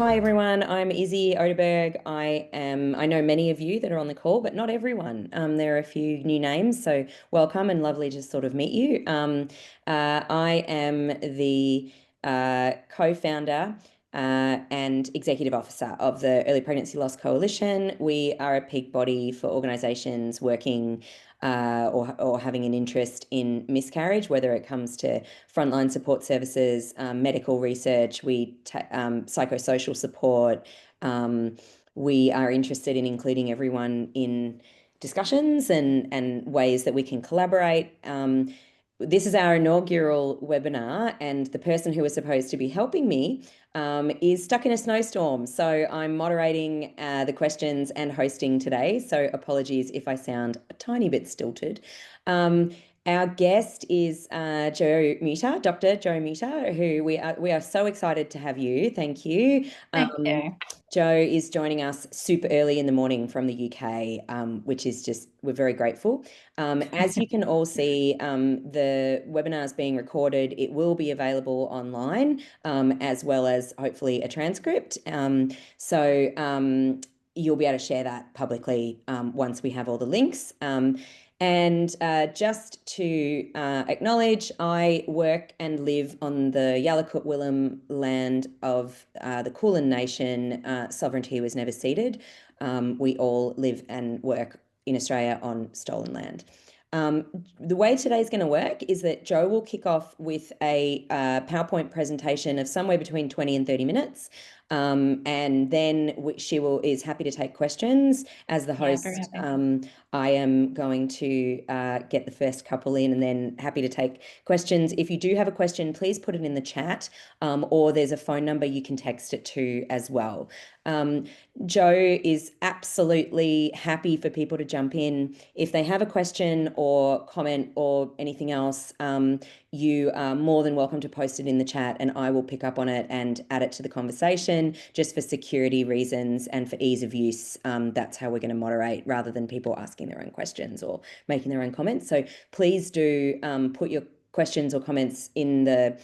Hi everyone, I'm Izzy Odeberg. I know many of you that are on the call, but not everyone. There are a few new names, so welcome and lovely to sort of meet you. I am the co-founder and executive officer of the Early Pregnancy Loss Coalition. We are a peak body for organisations working or having an interest in miscarriage, whether it comes to frontline support services, medical research, psychosocial support. We are interested in including everyone in discussions and ways that we can collaborate. This is our inaugural webinar, and the person who was supposed to be helping me is stuck in a snowstorm. So I'm moderating the questions and hosting today. So apologies if I sound a tiny bit stilted. Our guest is Jo Muter, Dr. Jo Muter, who we are so excited to have you. Thank you. Thank you. Jo is joining us super early in the morning from the UK, which is we're very grateful. As you can all see, the webinar is being recorded. It will be available online, as well as hopefully a transcript. You'll be able to share that publicly once we have all the links. And just to acknowledge, I work and live on the Yalukit Willam land of the Kulin Nation. Sovereignty was never ceded. We all live and work in Australia on stolen land. The way today's going to work is that Jo will kick off with a PowerPoint presentation of somewhere between 20 and 30 minutes. And then is happy to take questions as the host. Very happy. I am going to get the first couple in and then happy to take questions. If you do have a question, please put it in the chat, or there's a phone number you can text it to as well. Jo is absolutely happy for people to jump in. If they have a question or comment or anything else, you are more than welcome to post it in the chat and I will pick up on it and add it to the conversation just for security reasons and for ease of use. That's how we're going to moderate rather than people asking their own questions or making their own comments. So please do put your questions or comments in the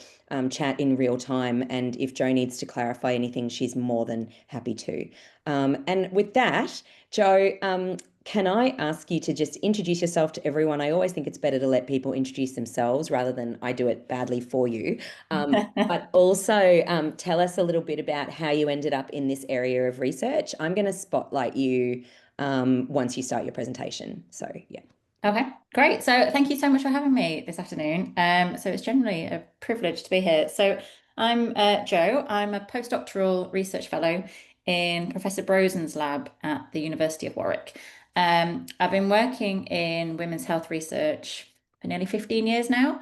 chat in real time. And if Jo needs to clarify anything, she's more than happy to. And with that, Jo, can I ask you to just introduce yourself to everyone? I always think it's better to let people introduce themselves rather than I do it badly for you. But also tell us a little bit about how you ended up in this area of research. I'm going to spotlight you once you start your presentation. So, yeah. Okay, great. So thank you so much for having me this afternoon. So it's generally a privilege to be here. So I'm Jo. I'm a postdoctoral research fellow in Professor Brosen's lab at the University of Warwick. I've been working in women's health research for nearly 15 years now.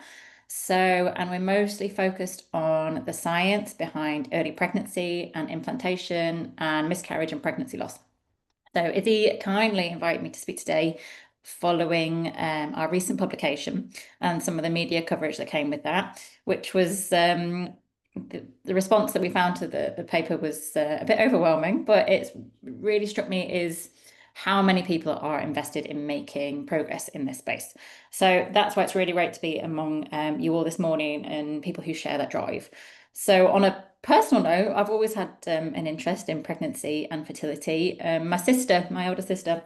And we're mostly focused on the science behind early pregnancy and implantation and miscarriage and pregnancy loss. So Izzy kindly invited me to speak today following our recent publication and some of the media coverage that came with that, which was the response that we found to the paper was a bit overwhelming, but it's really struck me is how many people are invested in making progress in this space. So that's why it's really great to be among you all this morning and people who share that drive. So on a personal note, I've always had an interest in pregnancy and fertility. My older sister,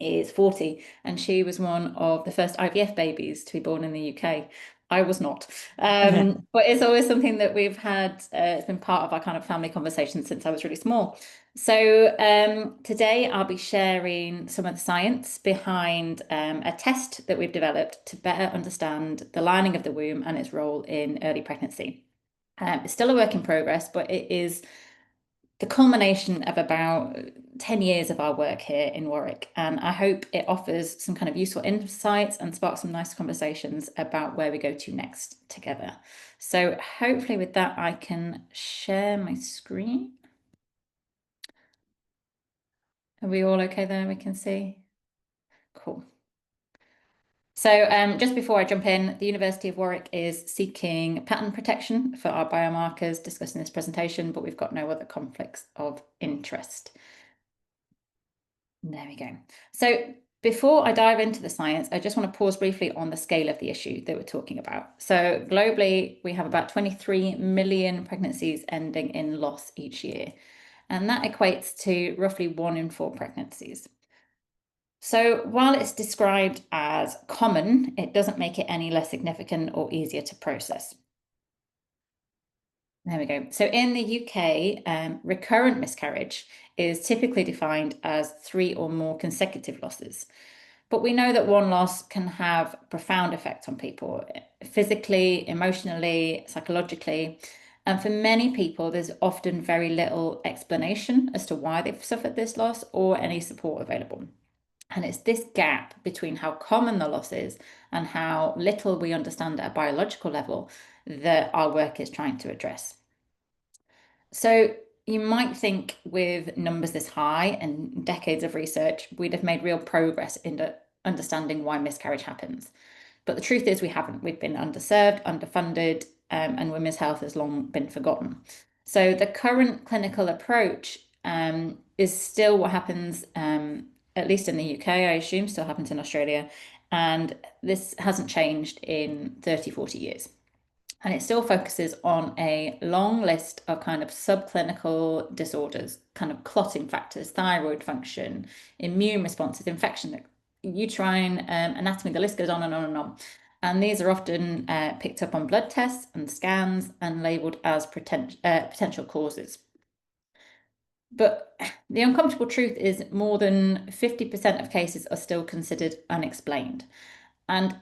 is 40 and she was one of the first IVF babies to be born in the UK. I was not. But it's always something that we've had, it's been part of our kind of family conversation since I was really small. So today I'll be sharing some of the science behind a test that we've developed to better understand the lining of the womb and its role in early pregnancy. It's still a work in progress, but it is the culmination of about 10 years of our work here in Warwick. And I hope it offers some kind of useful insights and sparks some nice conversations about where we go to next together. So hopefully with that, I can share my screen. Are we all okay there? We can see. Cool. So just before I jump in, the University of Warwick is seeking patent protection for our biomarkers discussed in this presentation, but we've got no other conflicts of interest. There we go. So before I dive into the science, I just want to pause briefly on the scale of the issue that we're talking about. So globally, we have about 23 million pregnancies ending in loss each year. and that equates to roughly 1 in 4 pregnancies. So while it's described as common, it doesn't make it any less significant or easier to process. There we go. So in the UK, recurrent miscarriage is typically defined as 3 or more consecutive losses. But we know that one loss can have a profound effect on people, physically, emotionally, psychologically. And for many people, there's often very little explanation as to why they've suffered this loss or any support available. And it's this gap between how common the loss is and how little we understand at a biological level that our work is trying to address. So you might think with numbers this high and decades of research, we'd have made real progress in understanding why miscarriage happens. But the truth is we haven't. We've been underserved, underfunded, and women's health has long been forgotten. So the current clinical approach is still what happens, at least in the UK, I assume, still happens in Australia. And this hasn't changed in 30, 40 years. And it still focuses on a long list of kind of subclinical disorders, kind of clotting factors, thyroid function, immune responses, infection, uterine anatomy, the list goes on and on and on. And these are often picked up on blood tests and scans and labeled as potential causes. But the uncomfortable truth is more than 50% of cases are still considered unexplained. And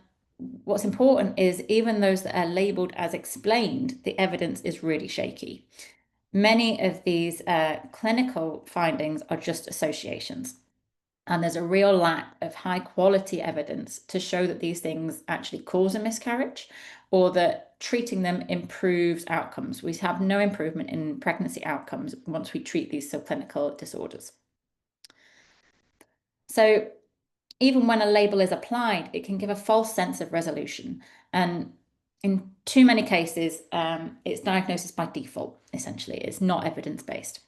what's important is even those that are labeled as explained, the evidence is really shaky. Many of these clinical findings are just associations. And there's a real lack of high quality evidence to show that these things actually cause a miscarriage or that treating them improves outcomes. We have no improvement in pregnancy outcomes once we treat these subclinical disorders. So even when a label is applied, it can give a false sense of resolution. And in too many cases, it's diagnosis by default, essentially. It's not evidence-based.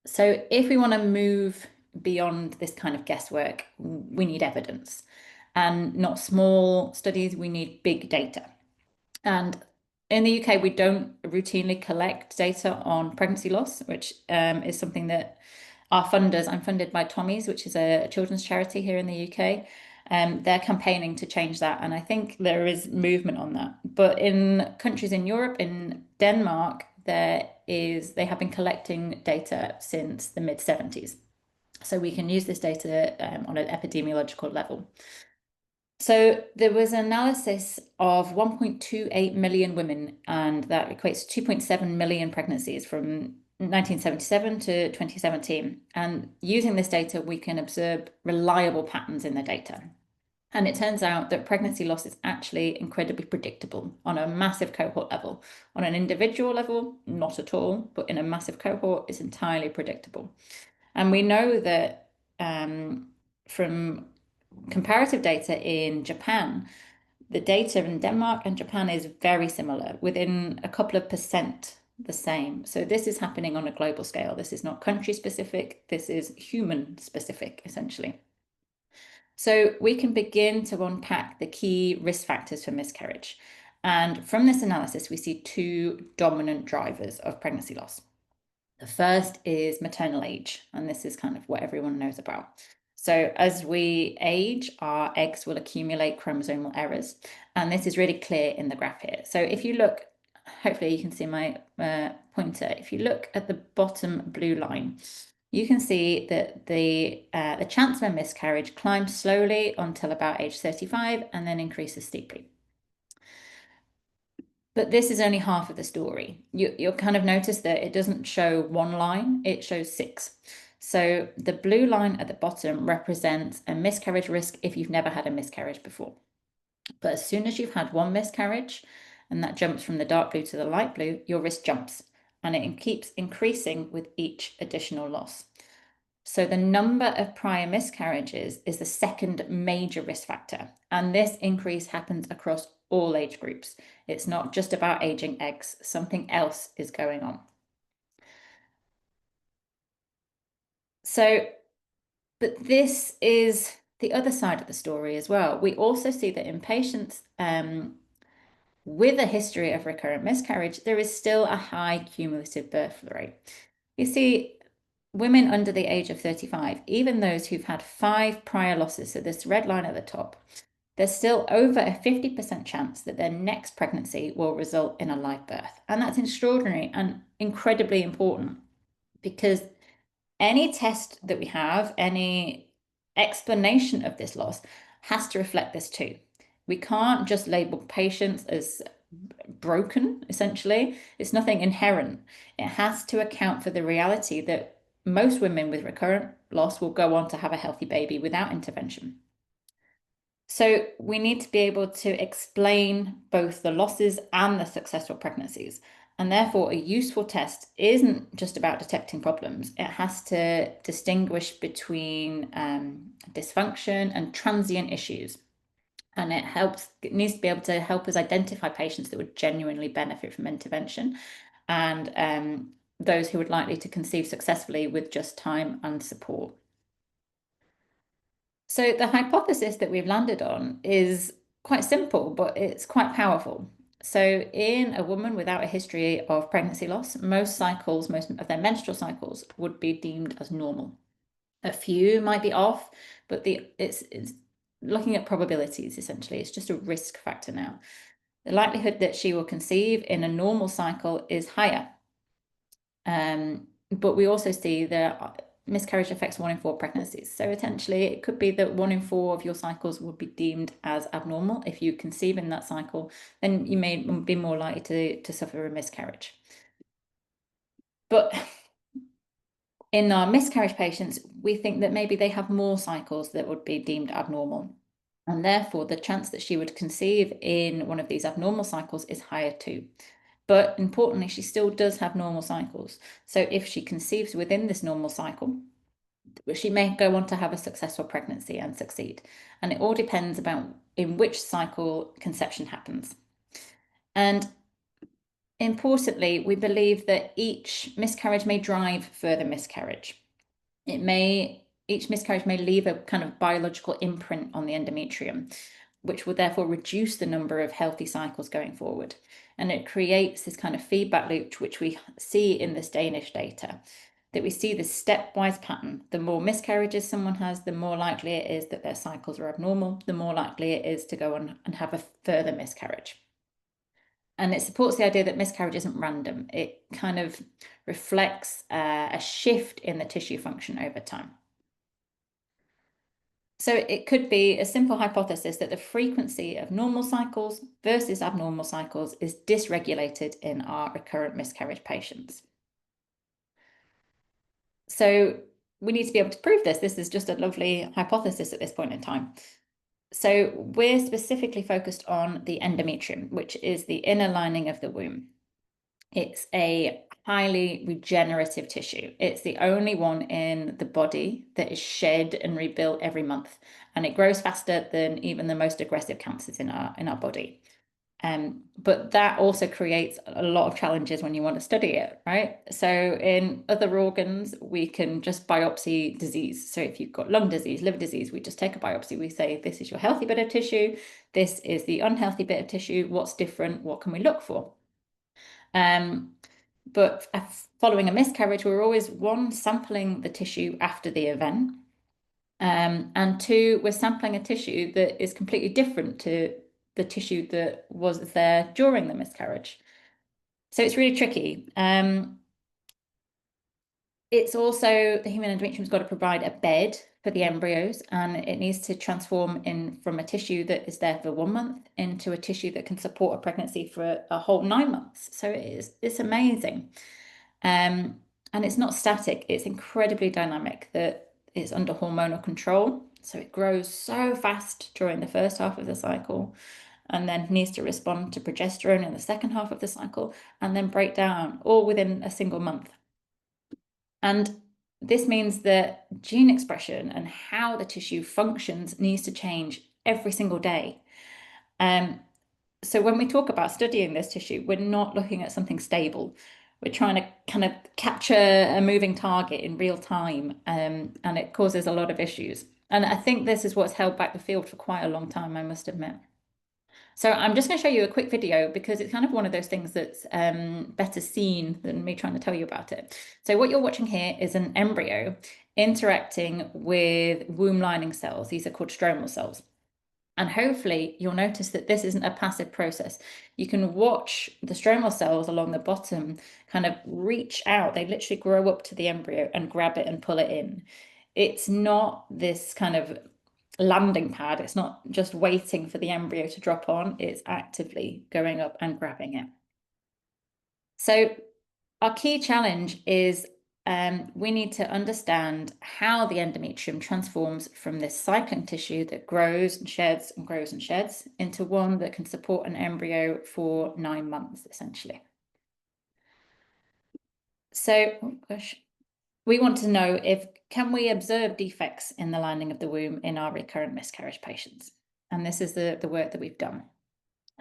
So if we want to move beyond this kind of guesswork, we need evidence. And not small studies, we need big data. And in the UK, we don't routinely collect data on pregnancy loss, which is something that our funders, I'm funded by Tommy's, which is a children's charity here in the UK. They're campaigning to change that. And I think there is movement on that. But in countries in Europe, in Denmark, they have been collecting data since the mid-70s. So we can use this data on an epidemiological level. So there was an analysis of 1.28 million women, and that equates to 2.7 million pregnancies from 1977 to 2017. And using this data, we can observe reliable patterns in the data. And it turns out that pregnancy loss is actually incredibly predictable on a massive cohort level. On an individual level, not at all, but in a massive cohort, it's entirely predictable. And we know that from comparative data in Japan, the data in Denmark and Japan is very similar, within a couple of percent the same. So this is happening on a global scale. This is not country specific, this is human specific, essentially. So we can begin to unpack the key risk factors for miscarriage. And from this analysis, we see 2 dominant drivers of pregnancy loss. The first is maternal age, and this is kind of what everyone knows about. So as we age, our eggs will accumulate chromosomal errors, and this is really clear in the graph here. So if you look, hopefully you can see my pointer. If you look at the bottom blue line, you can see that the chance of a miscarriage climbs slowly until about age 35 and then increases steeply. But this is only half of the story. You'll kind of notice that it doesn't show 1 line, it shows 6. So the blue line at the bottom represents a miscarriage risk if you've never had a miscarriage before. But as soon as you've had 1 miscarriage, and that jumps from the dark blue to the light blue, your risk jumps, and it keeps increasing with each additional loss. So the number of prior miscarriages is the second major risk factor, and this increase happens across all age groups. It's not just about aging eggs, something else is going on. So, but this is the other side of the story as well. We also see that in patients with a history of recurrent miscarriage, there is still a high cumulative birth rate. You see, women under the age of 35, even those who've had 5 prior losses, so this red line at the top, there's still over a 50% chance that their next pregnancy will result in a live birth. And that's extraordinary and incredibly important, because any test that we have, any explanation of this loss has to reflect this too. We can't just label patients as broken, essentially. It's nothing inherent. It has to account for the reality that most women with recurrent loss will go on to have a healthy baby without intervention. So we need to be able to explain both the losses and the successful pregnancies. And therefore, a useful test isn't just about detecting problems. It has to distinguish between dysfunction and transient issues. And it needs to be able to help us identify patients that would genuinely benefit from intervention, and those who are likely to conceive successfully with just time and support. So the hypothesis that we've landed on is quite simple, but it's quite powerful. So in a woman without a history of pregnancy loss, most of their menstrual cycles would be deemed as normal. A few might be off, but it's looking at probabilities, essentially. It's just a risk factor now. The likelihood that she will conceive in a normal cycle is higher. But we also see that miscarriage affects 1 in 4 pregnancies. So potentially it could be that 1 in 4 of your cycles would be deemed as abnormal. If you conceive in that cycle, then you may be more likely to suffer a miscarriage. But in our miscarriage patients, we think that maybe they have more cycles that would be deemed abnormal. And therefore, the chance that she would conceive in one of these abnormal cycles is higher too. But importantly, she still does have normal cycles. So if she conceives within this normal cycle, she may go on to have a successful pregnancy and succeed. And it all depends about in which cycle conception happens. And importantly, we believe that each miscarriage may drive further miscarriage. Each miscarriage may leave a kind of biological imprint on the endometrium, which will therefore reduce the number of healthy cycles going forward. And it creates this kind of feedback loop, which we see in this Danish data, that we see this stepwise pattern. The more miscarriages someone has, the more likely it is that their cycles are abnormal, the more likely it is to go on and have a further miscarriage. And it supports the idea that miscarriage isn't random. It kind of reflects a shift in the tissue function over time. So it could be a simple hypothesis that the frequency of normal cycles versus abnormal cycles is dysregulated in our recurrent miscarriage patients. So we need to be able to prove this. This is just a lovely hypothesis at this point in time. So we're specifically focused on the endometrium, which is the inner lining of the womb. It's a highly regenerative tissue. It's the only one in the body that is shed and rebuilt every month, and it grows faster than even the most aggressive cancers in our body. But that also creates a lot of challenges when you want to study it, right? So in other organs, we can just biopsy disease. So if you've got lung disease, liver disease, we just take a biopsy. We say, this is your healthy bit of tissue. This is the unhealthy bit of tissue. What's different? What can we look for? But following a miscarriage, we're always, 1, sampling the tissue after the event. And 2, we're sampling a tissue that is completely different to the tissue that was there during the miscarriage. So it's really tricky. It's also, the human endometrium's got to provide a bed for the embryos, and it needs to transform from a tissue that is there for 1 month into a tissue that can support a pregnancy for a whole 9 months. So it's amazing. And it's not static, it's incredibly dynamic, that it's under hormonal control. So it grows so fast during the first half of the cycle, and then needs to respond to progesterone in the second half of the cycle, and then break down all within a single month. And this means that gene expression and how the tissue functions needs to change every single day. So when we talk about studying this tissue, we're not looking at something stable. We're trying to kind of capture a moving target in real time, and it causes a lot of issues. And I think this is what's held back the field for quite a long time, I must admit. So I'm just going to show you a quick video because it's kind of one of those things that's better seen than me trying to tell you about it. So what you're watching here is an embryo interacting with womb lining cells. These are called stromal cells. And hopefully you'll notice that this isn't a passive process. You can watch the stromal cells along the bottom kind of reach out. They literally grow up to the embryo and grab it and pull it in. It's not this kind of landing pad. It's not just waiting for the embryo to drop on. It's actively going up and grabbing it. So our key challenge is we need to understand how the endometrium transforms from this cycling tissue that grows and sheds and grows and sheds into one that can support an embryo for 9 months, essentially. So, oh gosh, we want to know can we observe defects in the lining of the womb in our recurrent miscarriage patients? And this is the work that we've done.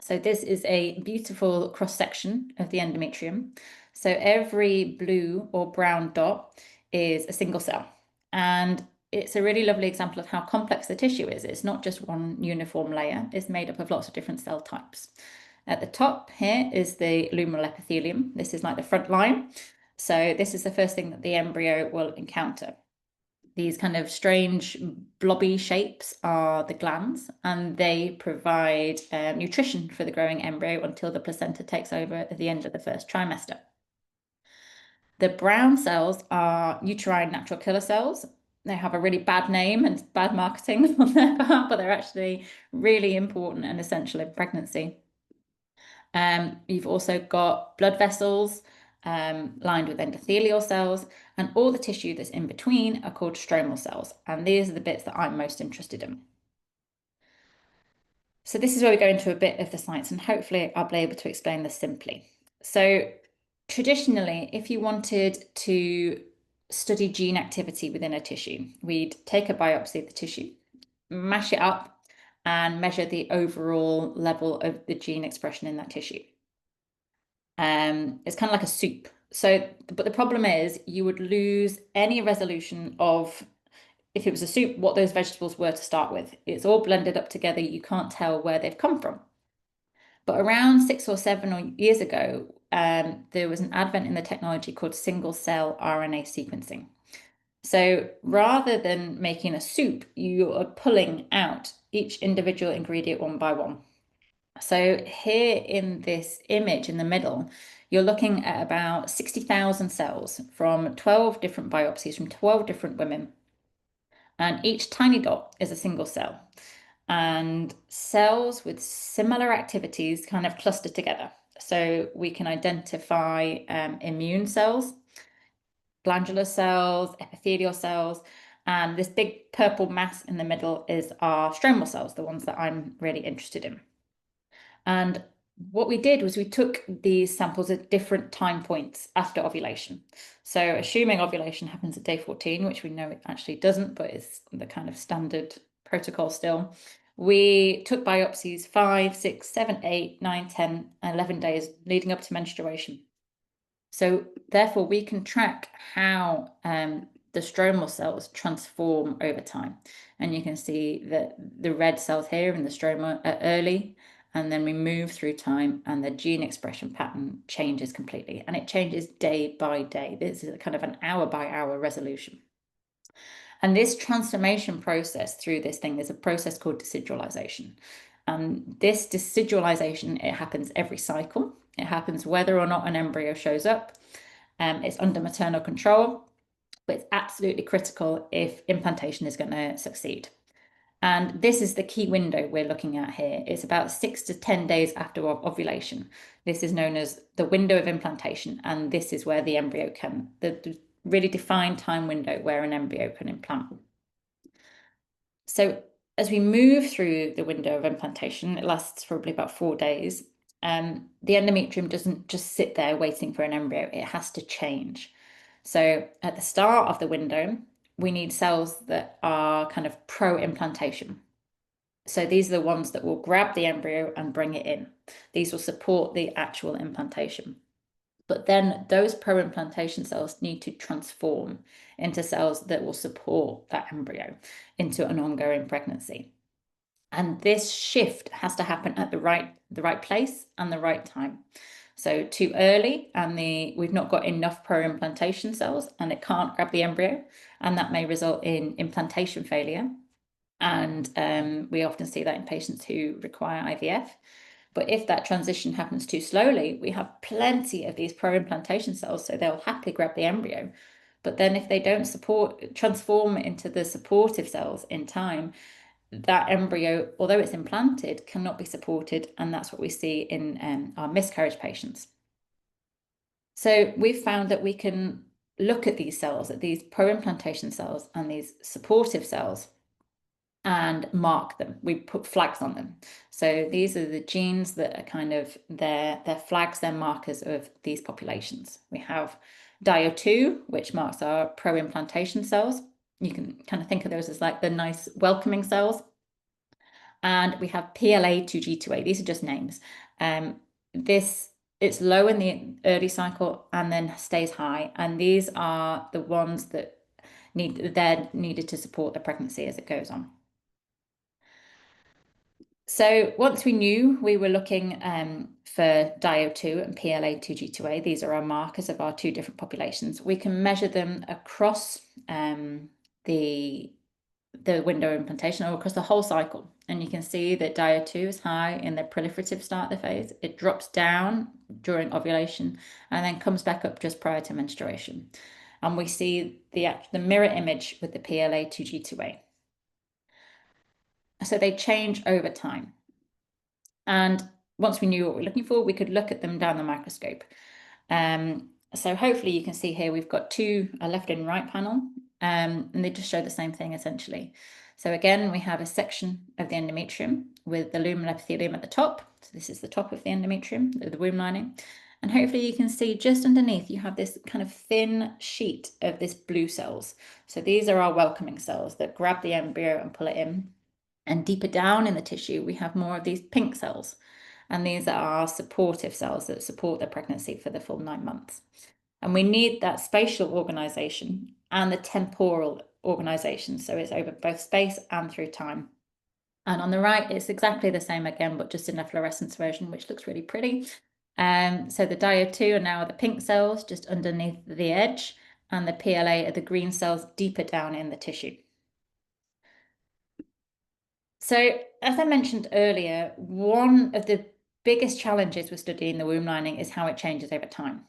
So this is a beautiful cross-section of the endometrium. So every blue or brown dot is a single cell. And it's a really lovely example of how complex the tissue is. It's not just one uniform layer. It's made up of lots of different cell types. At the top here is the luminal epithelium. This is like the front line. So this is the first thing that the embryo will encounter. These kind of strange blobby shapes are the glands, and they provide nutrition for the growing embryo until the placenta takes over at the end of the first trimester. The brown cells are uterine natural killer cells. They have a really bad name and bad marketing on their part, but they're actually really important and essential in pregnancy. You've also got blood vessels lined with endothelial cells, and all the tissue that's in between are called stromal cells. And these are the bits that I'm most interested in. So this is where we go into a bit of the science, and hopefully I'll be able to explain this simply. So traditionally, if you wanted to study gene activity within a tissue, we'd take a biopsy of the tissue, mash it up, and measure the overall level of the gene expression in that tissue. It's kind of like a soup. So, but the problem is you would lose any resolution of, if it was a soup, what those vegetables were to start with. It's all blended up together. You can't tell where they've come from. But around 6 or 7 years ago, there was an advent in the technology called single cell RNA sequencing. So rather than making a soup, you are pulling out each individual ingredient one by one. So here in this image in the middle, you're looking at about 60,000 cells from 12 different biopsies from 12 different women. And each tiny dot is a single cell. And cells with similar activities kind of cluster together. So we can identify immune cells, glandular cells, epithelial cells, and this big purple mass in the middle is our stromal cells, the ones that I'm really interested in. And what we did was we took these samples at different time points after ovulation. So assuming ovulation happens at day 14, which we know it actually doesn't, but it's the kind of standard protocol still. We took biopsies 5, 6, 7, 8, 9, 10, 11 days leading up to menstruation. So therefore we can track how the stromal cells transform over time. And you can see that the red cells here in the stroma are early, and then we move through time and the gene expression pattern changes completely, and it changes day by day. This is kind of an hour by hour resolution. And this transformation process through this thing is a process called decidualization. And this decidualization, it happens every cycle. It happens whether or not an embryo shows up. It's under maternal control, but it's absolutely critical if implantation is going to succeed. And this is the key window we're looking at here. It's about 6 to 10 days after ovulation. This is known as the window of implantation, and this is where the embryo can, the really defined time window where an embryo can implant. So as we move through the window of implantation, it lasts probably about 4 days. The endometrium doesn't just sit there waiting for an embryo, it has to change. So at the start of the window, we need cells that are kind of pro-implantation. So these are the ones that will grab the embryo and bring it in. These will support the actual implantation. But then those pro-implantation cells need to transform into cells that will support that embryo into an ongoing pregnancy. And this shift has to happen at the right place and the right time. So too early, and we've not got enough pro-implantation cells, and it can't grab the embryo, and that may result in implantation failure. And we often see that in patients who require IVF. But if that transition happens too slowly, we have plenty of these pro-implantation cells, so they'll happily grab the embryo. But then if they don't transform into the supportive cells in time, that embryo, although it's implanted, cannot be supported, and that's what we see in our miscarriage patients. So we've found that we can look at these cells, at these pro-implantation cells and these supportive cells, and mark them. We put flags on them. So these are the genes that are kind of their flags, their markers of these populations. We have DIO2, which marks our pro-implantation cells. You can kind of think of those as like the nice welcoming cells. And we have PLA2G2A. These are just names. It's low in the early cycle and then stays high. And these are the ones that they're needed to support the pregnancy as it goes on. So once we knew we were looking for DIO2 and PLA2G2A, these are our markers of our two different populations, we can measure them across the window of implantation or across the whole cycle. And you can see that DIO2 is high in the proliferative start of the phase. It drops down during ovulation and then comes back up just prior to menstruation. And we see the mirror image with the PLA2G2A. So they change over time. And once we knew what we're looking for, we could look at them down the microscope. So hopefully you can see here we've got a left and right panel, and they just show the same thing essentially. So again, we have a section of the endometrium with the luminal epithelium at the top. So this is the top of the endometrium, the womb lining. And hopefully you can see just underneath you have this kind of thin sheet of this blue cells. So these are our welcoming cells that grab the embryo and pull it in. And deeper down in the tissue, we have more of these pink cells. And these are our supportive cells that support the pregnancy for the full 9 months. And we need that spatial organization and the temporal organization. So it's over both space and through time. And on the right, it's exactly the same again, but just in a fluorescence version, which looks really pretty. So the DIO2 are now the pink cells just underneath the edge, and the PLA are the green cells deeper down in the tissue. So, as I mentioned earlier, one of the biggest challenges with studying the womb lining is how it changes over time.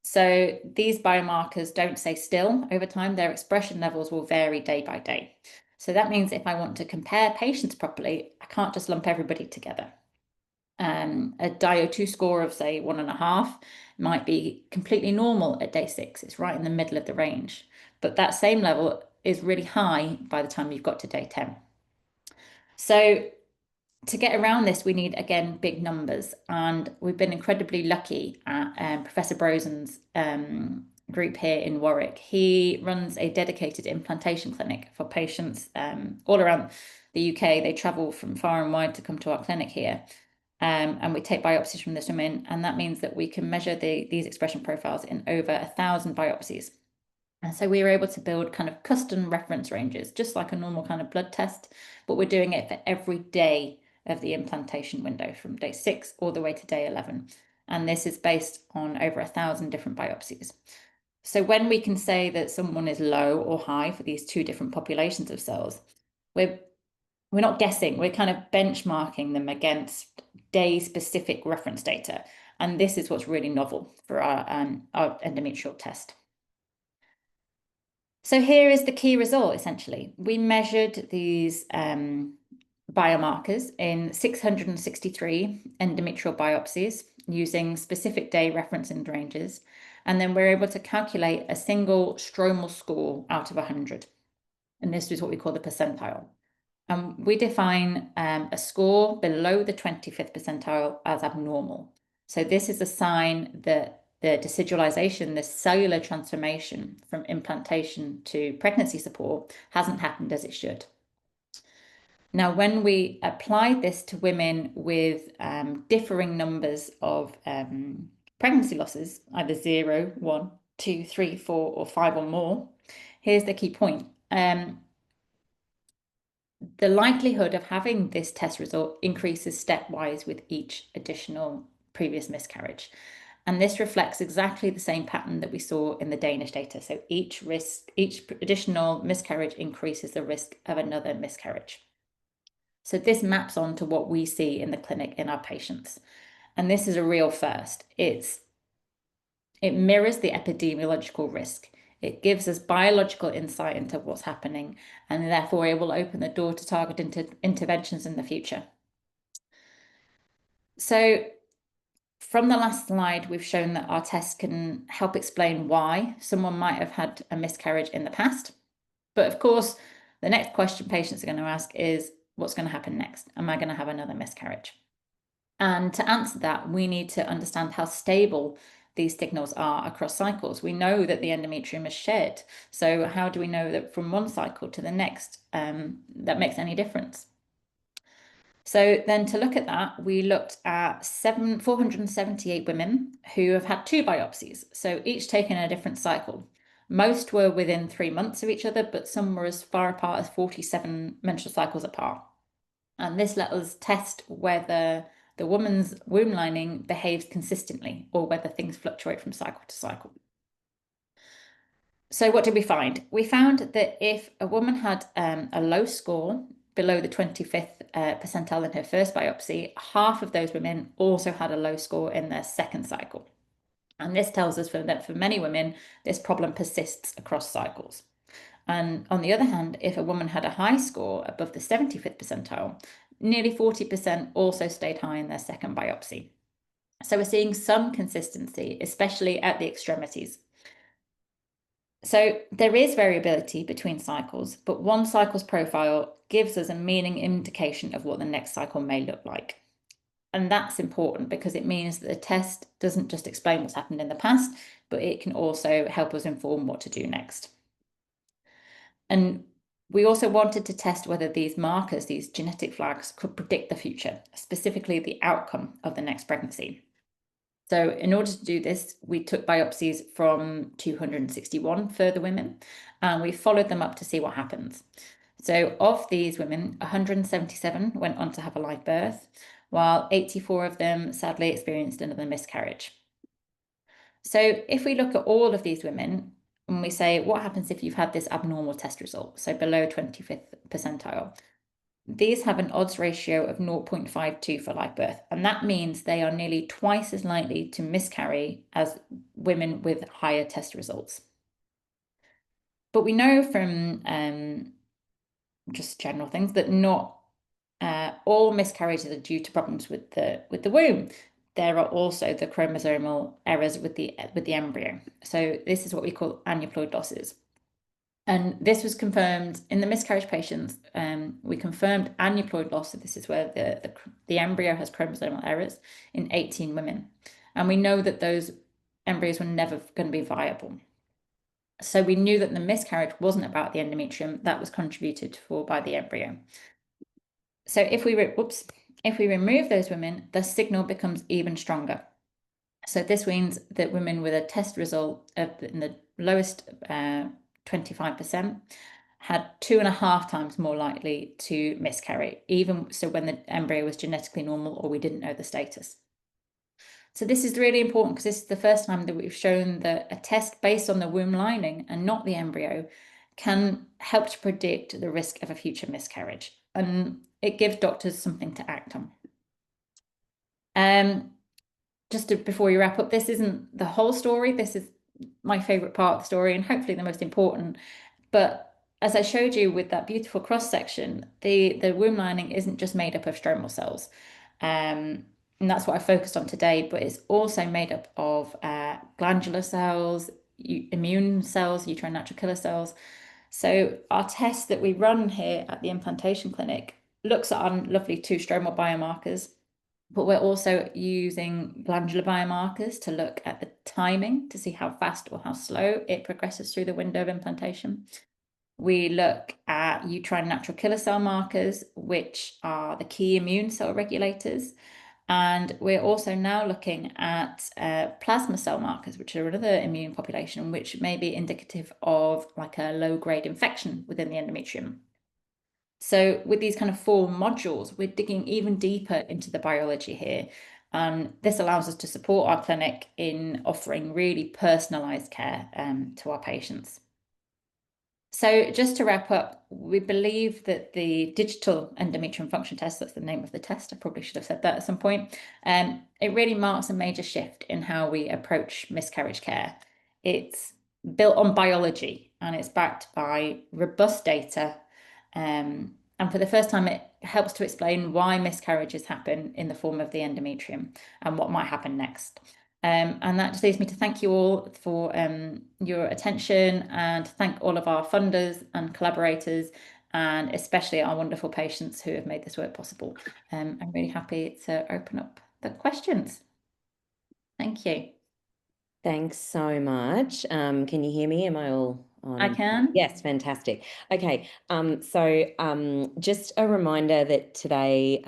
So these biomarkers don't stay still over time. Their expression levels will vary day by day. So that means if I want to compare patients properly, I can't just lump everybody together. A DIO2 score of, say, 1.5 might be completely normal at day 6. It's right in the middle of the range. But that same level is really high by the time you've got to day 10. So to get around this, we need, again, big numbers. And we've been incredibly lucky at Professor Brosen's group here in Warwick. He runs a dedicated implantation clinic for patients all around the UK. They travel from far and wide to come to our clinic here. And we take biopsies from this woman. And that means that we can measure these expression profiles in over 1,000 biopsies. And so we were able to build kind of custom reference ranges, just like a normal kind of blood test, but we're doing it for every day of the implantation window from day 6 all the way to day 11. And this is based on over 1,000 different biopsies. So when we can say that someone is low or high for these two different populations of cells, we're not guessing, we're kind of benchmarking them against day-specific reference data. And this is what's really novel for our endometrial test. So here is the key result, essentially. We measured these biomarkers in 663 endometrial biopsies using specific day reference ranges. And then we're able to calculate a single stromal score out of 100. And this is what we call the percentile. And we define a score below the 25th percentile as abnormal. So this is a sign that the decidualization, the cellular transformation from implantation to pregnancy support hasn't happened as it should. Now, when we applied this to women with differing numbers of pregnancy losses, either 0, 1, 2, 3, 4, or 5 or more, here's the key point. the likelihood of having this test result increases stepwise with each additional previous miscarriage. And this reflects exactly the same pattern that we saw in the Danish data. So each additional miscarriage increases the risk of another miscarriage. So this maps on to what we see in the clinic in our patients. And this is a real first. It mirrors the epidemiological risk. It gives us biological insight into what's happening, and therefore it will open the door to targeted interventions in the future. So from the last slide, we've shown that our test can help explain why someone might have had a miscarriage in the past. But of course, the next question patients are going to ask is, what's going to happen next? Am I going to have another miscarriage? And to answer that, we need to understand how stable these signals are across cycles. We know that the endometrium is shed. So how do we know that from one cycle to the next, that makes any difference? So then to look at that, we looked at 478 women who have had 2 biopsies, so each taken a different cycle. Most were within 3 months of each other, but some were as far apart as 47 menstrual cycles apart. And this let us test whether the woman's womb lining behaves consistently or whether things fluctuate from cycle to cycle. So what did we find? We found that if a woman had a low score below the 25th percentile in her first biopsy, half of those women also had a low score in their second cycle. And this tells us that for many women, this problem persists across cycles. And on the other hand, if a woman had a high score above the 75th percentile, nearly 40% also stayed high in their second biopsy. So we're seeing some consistency, especially at the extremities. So there is variability between cycles, but one cycle's profile gives us a meaning indication of what the next cycle may look like. And that's important because it means that the test doesn't just explain what's happened in the past, but it can also help us inform what to do next. And we also wanted to test whether these markers, these genetic flags, could predict the future, specifically the outcome of the next pregnancy. So in order to do this, we took biopsies from 261 further women, and we followed them up to see what happens. So of these women, 177 went on to have a live birth, while 84 of them sadly experienced another miscarriage. So if we look at all of these women, and we say, what happens if you've had this abnormal test result, so below 25th percentile? These have an odds ratio of 0.52 for live birth, and that means they are nearly twice as likely to miscarry as women with higher test results. But we know from just general things that not all miscarriages are due to problems with the womb. There are also the chromosomal errors with the embryo. So this is what we call aneuploid losses. And this was confirmed in the miscarriage patients. We confirmed aneuploid loss. So this is where the embryo has chromosomal errors in 18 women. And we know that those embryos were never going to be viable. So we knew that the miscarriage wasn't about the endometrium, that was contributed for by the embryo. So if we remove those women, the signal becomes even stronger. So this means that women with a test result in the lowest 25% had 2.5 times more likely to miscarry, even so when the embryo was genetically normal or we didn't know the status. So this is really important because this is the first time that we've shown that a test based on the womb lining and not the embryo can help to predict the risk of a future miscarriage. And it gives doctors something to act on. Before we wrap up, this isn't the whole story. This is my favorite part of the story and hopefully the most important. But as I showed you with that beautiful cross section, the womb lining isn't just made up of stromal cells. And that's what I focused on today, but it's also made up of glandular cells, immune cells, uterine natural killer cells. So our test that we run here at the implantation clinic looks at our lovely 2 stromal biomarkers, but we're also using glandular biomarkers to look at the timing to see how fast or how slow it progresses through the window of implantation. We look at uterine natural killer cell markers, which are the key immune cell regulators. And we're also now looking at plasma cell markers, which are another immune population, which may be indicative of like a low-grade infection within the endometrium. So with these kind of 4 modules, we're digging even deeper into the biology here. And this allows us to support our clinic in offering really personalised care to our patients. So just to wrap up, we believe that the digital endometrium function test, that's the name of the test, I probably should have said that at some point, it really marks a major shift in how we approach miscarriage care. It's built on biology and it's backed by robust data. And for the first time, it helps to explain why miscarriages happen in the form of the endometrium and what might happen next. And that just leaves me to thank you all for your attention and thank all of our funders and collaborators, and especially our wonderful patients who have made this work possible. I'm really happy to open up the questions. Thank you. Thanks so much. Can you hear me? Am I all I on? can. Yes, fantastic. Okay, just a reminder that today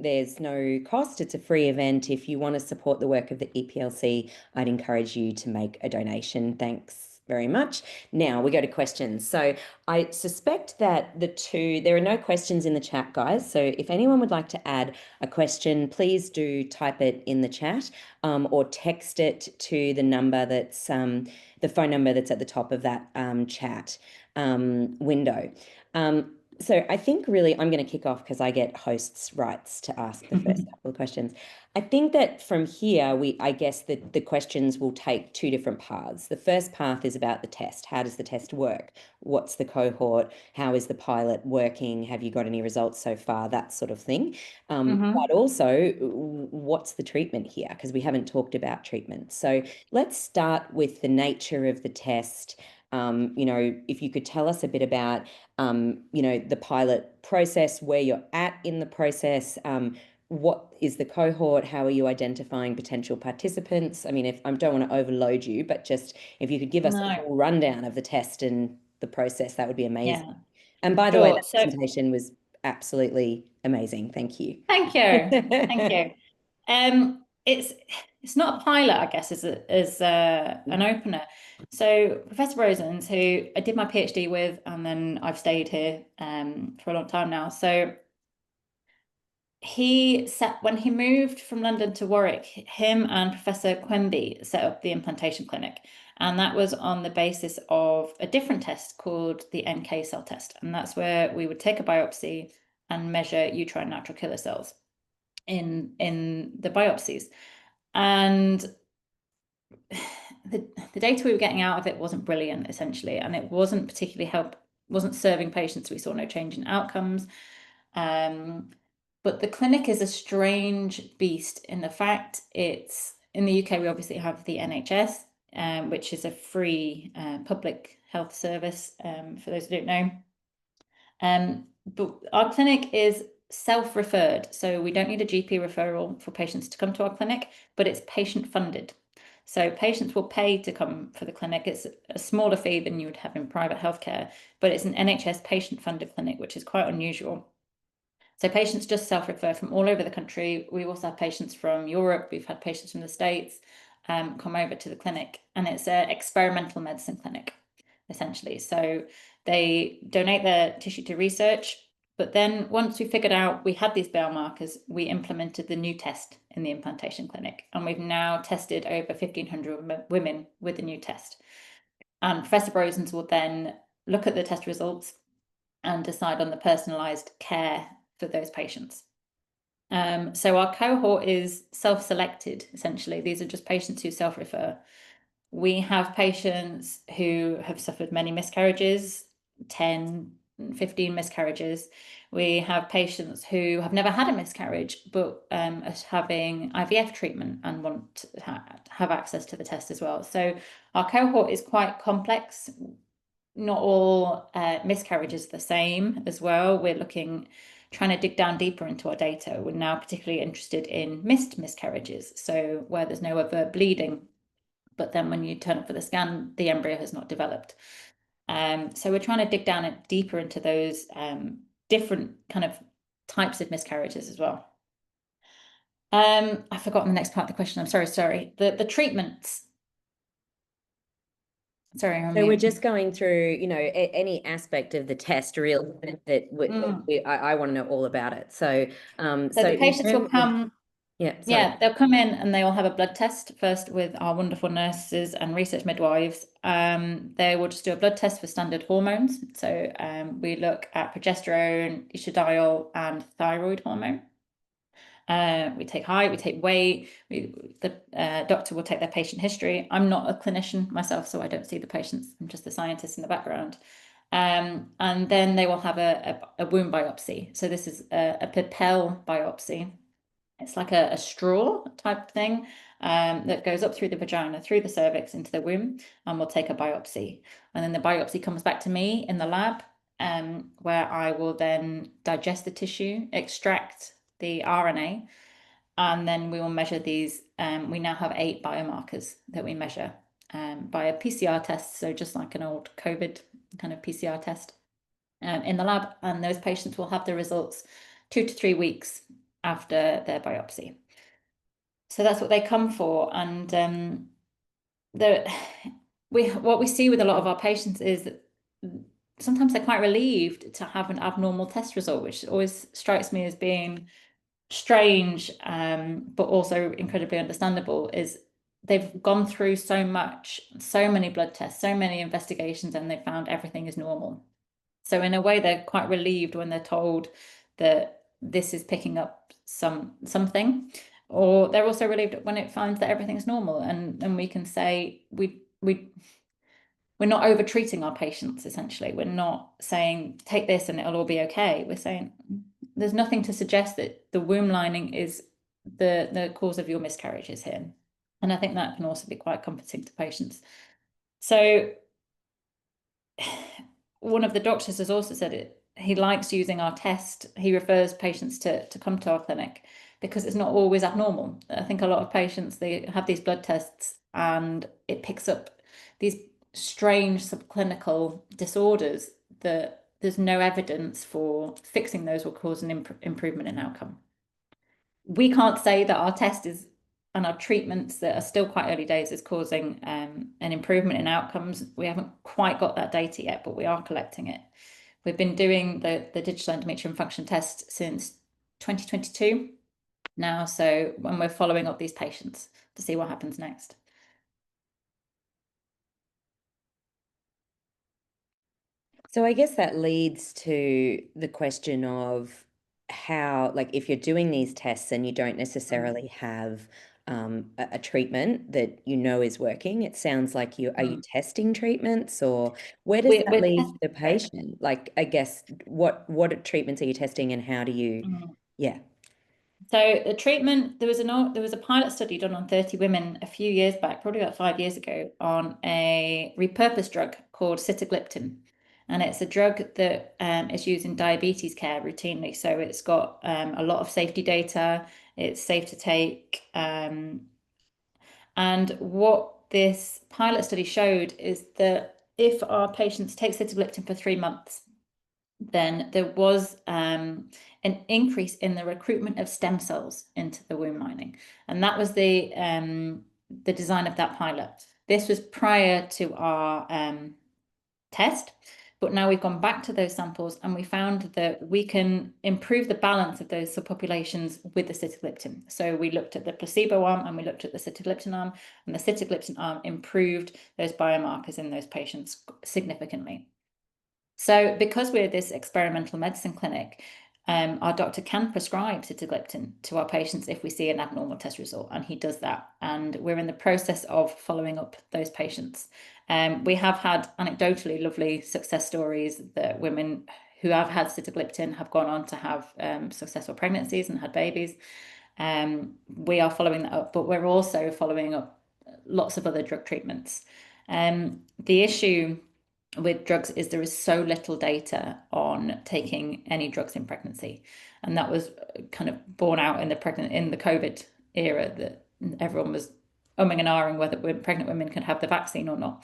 there's no cost. It's a free event. If you want to support the work of the EPLC, I'd encourage you to make a donation. Thanks very much. Now we go to questions. So I suspect that there are no questions in the chat, guys. So if anyone would like to add a question, please do type it in the chat or text it to the number that's the phone number that's at the top of that chat window. So I think really I'm going to kick off because I get hosts' rights to ask the first couple of questions. I think that from here, I guess that the questions will take 2 different paths. The first path is about the test. How does the test work? What's the cohort? How is the pilot working? Have you got any results so far? That sort of thing. But also, what's the treatment here? Because we haven't talked about treatment. So let's start with the nature of the test. If you could tell us a bit about, the pilot process, where you're at in the process, what is the cohort? How are you identifying potential participants? I mean, if I don't want to overload you, but just if you could give us a No. full rundown of the test and the process, that would be amazing. Yeah. And by the way, Sure. that So presentation was absolutely amazing. Thank you. thank you. Thank you. It's not a pilot, I guess, as an opener. So Professor Rosens, who I did my PhD with, and then I've stayed here for a long time now. So when he moved from London to Warwick, him and Professor Quemby set up the implantation clinic. And that was on the basis of a different test called the NK cell test. And that's where we would take a biopsy and measure uterine natural killer cells in the biopsies. And the data we were getting out of it wasn't brilliant, essentially, and it wasn't particularly wasn't serving patients. We saw no change in outcomes. But the clinic is a strange beast in the fact it's in the UK, we obviously have the NHS, which is a free public health service, for those who don't know. But our clinic is self-referred, so we don't need a GP referral for patients to come to our clinic, but it's patient funded. So patients will pay to come for the clinic. It's a smaller fee than you would have in private healthcare, but it's an NHS patient funded clinic, which is quite unusual. So patients just self-refer from all over the country. We also have patients from Europe. We've had patients from the States come over to the clinic, and it's an experimental medicine clinic, essentially. So they donate their tissue to research, but then once we figured out we had these biomarkers, we implemented the new test in the implantation clinic, and we've now tested over 1,500 women with the new test. And Professor Brosens will then look at the test results and decide on the personalised care for those patients. So our cohort is self-selected, essentially. These are just patients who self-refer. We have patients who have suffered many miscarriages, 10, 15 miscarriages. We have patients who have never had a miscarriage, but are having IVF treatment and want to have access to the test as well. So our cohort is quite complex. Not all miscarriages are the same as well. We're trying to dig down deeper into our data. We're now particularly interested in missed miscarriages, so where there's no overt bleeding, but then when you turn up for the scan, the embryo has not developed. So we're trying to dig down deeper into those different kind of types of miscarriages as well. I've forgotten the next part of the question. I'm sorry. The treatments. Sorry, I'm on So we're mute. just going through, any aspect of the test really that Mm. I want to know all about it. So, So so the in patients will terms of, come. yeah, sorry. Yeah, they'll come in and they will have a blood test first with our wonderful nurses and research midwives. They will just do a blood test for standard hormones. So we look at progesterone, estradiol, and thyroid hormone. We take height, we take weight. The doctor will take their patient history. I'm not a clinician myself, so I don't see the patients. I'm just the scientist in the background. And then they will have a womb biopsy. So this is a Pipelle biopsy. It's like a straw type thing that goes up through the vagina, through the cervix into the womb, and we'll take a biopsy. And then the biopsy comes back to me in the lab, where I will then digest the tissue, extract the RNA, and then we will measure these. We now have 8 biomarkers that we measure by a PCR test, so just like an old COVID kind of PCR test in the lab, and those patients will have the results 2 to 3 weeks after their biopsy. So that's what they come for. And what we see with a lot of our patients is that sometimes they're quite relieved to have an abnormal test result, which always strikes me as being strange, but also incredibly understandable, is they've gone through so much, so many blood tests, so many investigations, and they found everything is normal. So in a way, they're quite relieved when they're told that this is picking up something, or they're also relieved when it finds that everything's normal, and we can say we're not over treating our patients. Essentially, we're not saying take this and it'll all be okay. We're saying there's nothing to suggest that the womb lining is the cause of your miscarriages here, and I think that can also be quite comforting to patients. So one of the doctors has also said it. He likes using our test. He refers patients to come to our clinic because it's not always abnormal. I think a lot of patients, they have these blood tests and it picks up these strange subclinical disorders that there's no evidence for fixing those will cause an improvement in outcome. We can't say that our test is and our treatments that are still quite early days is causing an improvement in outcomes. We haven't quite got that data yet, but we are collecting it. We've been doing the digital endometrium function test since 2022 now. So when we're following up these patients to see what happens next. So I guess that leads to the question of how, like, if you're doing these tests and you don't necessarily have a treatment that you know is working, it sounds like are you Mm. testing treatments, or where does We're, that we're leave the testing. patient? Like, I guess what treatments are you testing and how do you, Mm. yeah. So the treatment, there was a pilot study done on 30 women a few years back, probably about 5 years ago, on a repurposed drug called sitagliptin. And it's a drug that is used in diabetes care routinely. So it's got a lot of safety data. It's safe to take. And what this pilot study showed is that if our patients take sitagliptin for 3 months, then there was an increase in the recruitment of stem cells into the womb lining, and that was the design of that pilot. This was prior to our test, but now we've gone back to those samples and we found that we can improve the balance of those subpopulations with the sitagliptin. So we looked at the placebo arm and we looked at the sitagliptin arm, and the sitagliptin arm improved those biomarkers in those patients significantly. So because we're this experimental medicine clinic, our doctor can prescribe sitagliptin to our patients if we see an abnormal test result, and he does that. And we're in the process of following up those patients. We have had anecdotally lovely success stories that women who have had sitagliptin have gone on to have successful pregnancies and had babies. We are following that up, but we're also following up lots of other drug treatments. The issue with drugs is there is so little data on taking any drugs in pregnancy, and that was kind of borne out in the COVID era, that everyone was umming and ahhing whether pregnant women can have the vaccine or not.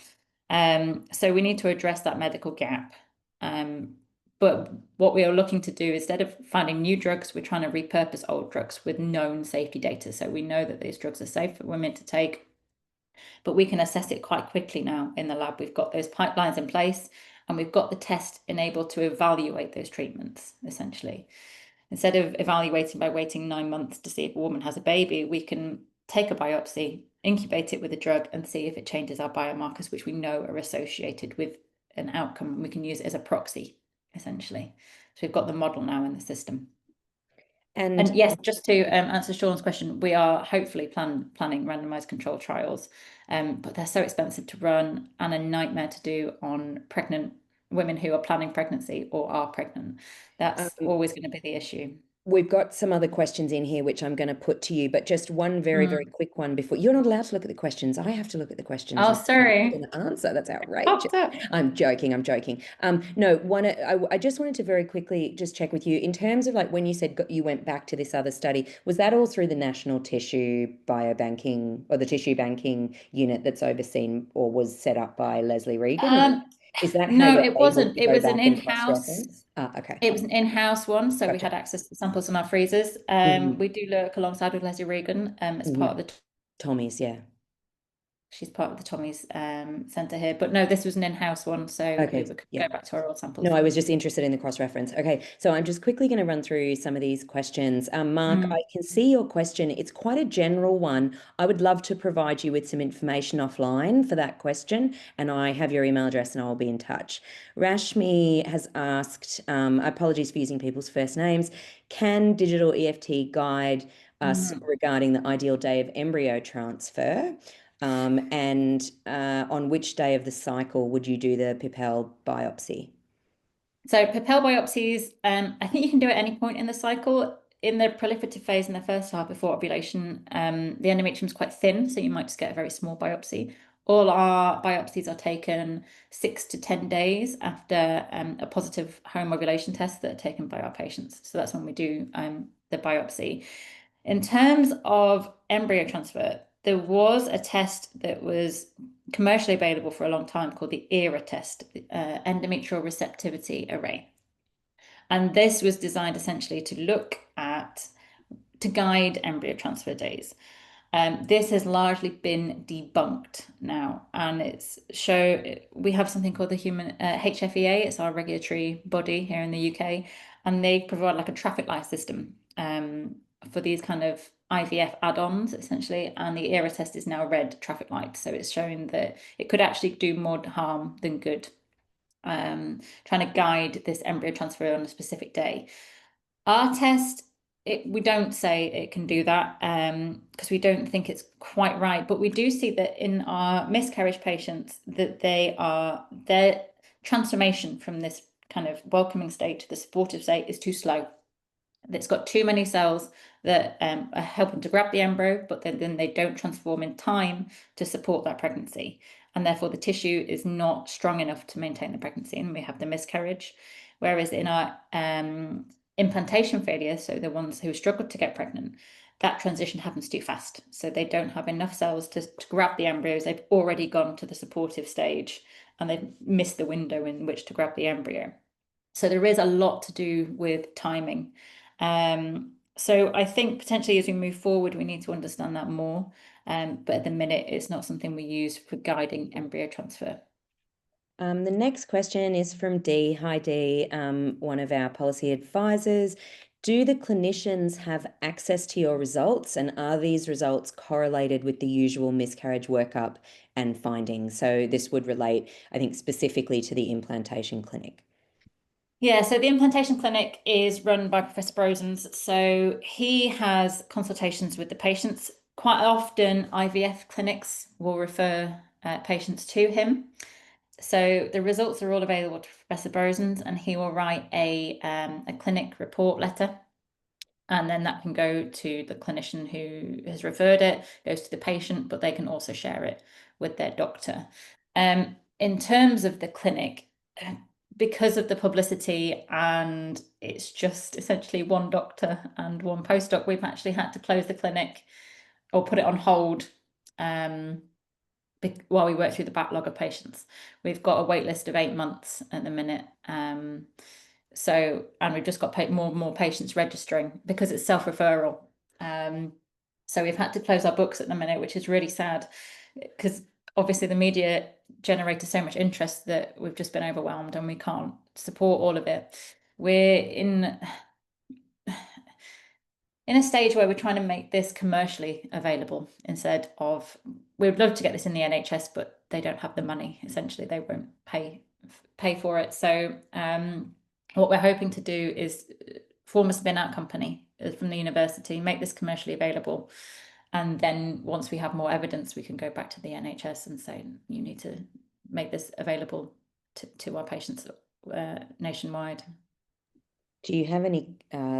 So we need to address that medical gap. But what we are looking to do, instead of finding new drugs, we're trying to repurpose old drugs with known safety data. So we know that these drugs are safe for women to take. But we can assess it quite quickly now in the lab. We've got those pipelines in place and we've got the test enabled to evaluate those treatments, essentially. Instead of evaluating by waiting 9 months to see if a woman has a baby, we can take a biopsy, incubate it with a drug, and see if it changes our biomarkers, which we know are associated with an outcome. We can use it as a proxy, essentially. So we've got the model now in the system. And yes, just to answer Sean's question, we are hopefully planning randomized control trials, but they're so expensive to run and a nightmare to do on pregnant women who are planning pregnancy or are pregnant. That's always going to be the issue. We've got some other questions in here which I'm going to put to you, but just one very, very quick one before. You're not allowed to look at the questions. I have to look at the questions Oh, and I'm sorry. going to answer. That's outrageous. Popped up. I'm joking. I'm joking. No, I just wanted to very quickly just check with you in terms of like when you said you went back to this other study, was that all through the National Tissue Biobanking or the Tissue Banking Unit that's overseen or was set up by Leslie Regan? Is that how No, you're it able wasn't. to It go was an back and in-house. cross-reference? Okay. It was an in-house one, so we Gotcha. had access to samples in our freezers. Mhm. We do work alongside with Leslie Regan as part Mhm. of the. Tommy's, yeah. She's part of the Tommy's centre here, but no, this was an in-house one, so we Okay, could yeah. go back to our old No, samples. I was just interested in the cross-reference. Okay, so I'm just quickly going to run through some of these questions. Mark, I can see your question. It's quite a general one. I would love to provide you with some information offline for that question, and I have your email address and I will be in touch. Rashmi has asked, apologies for using people's first names, can digital EFT guide us regarding the ideal day of embryo transfer? And on which day of the cycle would you do the Pipelle biopsy? So Pipelle biopsies, I think you can do at any point in the cycle. In the proliferative phase in the first half before ovulation, the endometrium is quite thin, so you might just get a very small biopsy. All our biopsies are taken 6 to 10 days after a positive home ovulation test that are taken by our patients. So that's when we do the biopsy. In terms of embryo transfer, there was a test that was commercially available for a long time called the ERA test, endometrial receptivity array. And this was designed essentially to look at, to guide embryo transfer days. This has largely been debunked now, and we have something called the human HFEA. It's our regulatory body here in the UK, and they provide like a traffic light system for these kind of IVF add-ons essentially. And the ERA test is now red traffic light, so it's showing that it could actually do more harm than good. Trying to guide this embryo transfer on a specific day. Our test, we don't say it can do that because we don't think it's quite right. But we do see that in our miscarriage patients that their transformation from this kind of welcoming state to the supportive state is too slow. It's got too many cells that are helping to grab the embryo, but then they don't transform in time to support that pregnancy. And therefore, the tissue is not strong enough to maintain the pregnancy, and we have the miscarriage. Whereas in our implantation failure, so the ones who struggled to get pregnant, that transition happens too fast. So they don't have enough cells to grab the embryos. They've already gone to the supportive stage and they've missed the window in which to grab the embryo. So there is a lot to do with timing. So I think potentially as we move forward, we need to understand that more. But at the minute, it's not something we use for guiding embryo transfer. The next question is from Dee. Hi, Dee, one of our policy advisors. Do the clinicians have access to your results, and are these results correlated with the usual miscarriage workup and findings? So this would relate, I think, specifically to the implantation clinic. Yeah, so the implantation clinic is run by Professor Brosens. So he has consultations with the patients. Quite often, IVF clinics will refer patients to him. So the results are all available to Professor Brosens, and he will write a clinic report letter. And then that can go to the clinician who has referred it, goes to the patient, but they can also share it with their doctor. In terms of the clinic, because of the publicity and it's just essentially one doctor and one postdoc, we've actually had to close the clinic or put it on hold while we work through the backlog of patients. We've got a wait list of 8 months at the minute. And we've just got more and more patients registering because it's self-referral. So we've had to close our books at the minute, which is really sad because obviously the media generated so much interest that we've just been overwhelmed and we can't support all of it. We're in a stage where we're trying to make this commercially available instead of, we'd love to get this in the NHS, but they don't have the money. Essentially, they won't pay for it. So what we're hoping to do is form a spin-out company from the university, make this commercially available. And then once we have more evidence, we can go back to the NHS and say, you need to make this available to our patients nationwide. Do you have any